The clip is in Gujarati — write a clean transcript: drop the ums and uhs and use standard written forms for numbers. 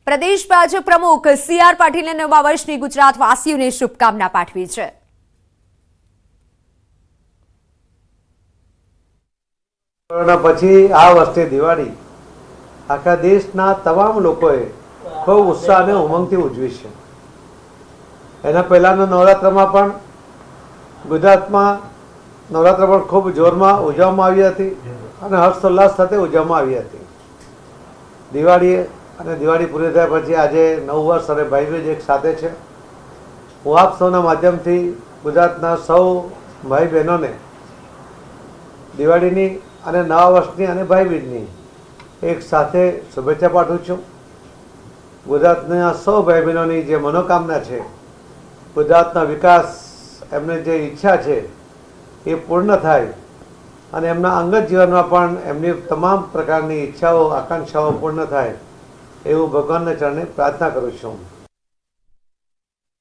પ્રદેશ ભાજપ પ્રમુખ સી.આર. પાટીલે નવા વર્ષની ગુજરાતવાસીઓને શુભકામના પાઠવી છે. કોરોના પછી આ વર્ષે દિવાળી આખા દેશના તમામ લોકોએ ખૂબ ઉત્સાહ અને ઉમંગથી ઉજવી છે. એના પહેલાંના નવરાત્રમાં પણ ગુજરાતમાં નવરાત્ર પણ ખૂબ જોરમાં ઉજવવામાં આવી હતી અને હર્ષોલ્લાસ સાથે ઉજવવામાં આવી હતી. દિવાળી અને દિવાળી પૂરી થયા પછી આજે નવું વર્ષ અને ભાઈબીજ એક સાથે છે. હું આપ સૌના માધ્યમથી ગુજરાતના સૌ ભાઈ બહેનોને દિવાળીની અને નવા વર્ષની અને ભાઈબીજની એક સાથે શુભેચ્છા પાઠવું છું. ગુજરાતના સૌ ભાઈ બહેનોની જે મનોકામના છે, ગુજરાતના વિકાસ, એમને જે ઈચ્છા છે એ પૂર્ણ થાય અને એમના અંગત જીવનમાં પણ એમની તમામ પ્રકારની ઈચ્છાઓ આકાંક્ષાઓ પૂર્ણ થાય એવું ભગવાનના ચરણે પ્રાર્થના કરું છું.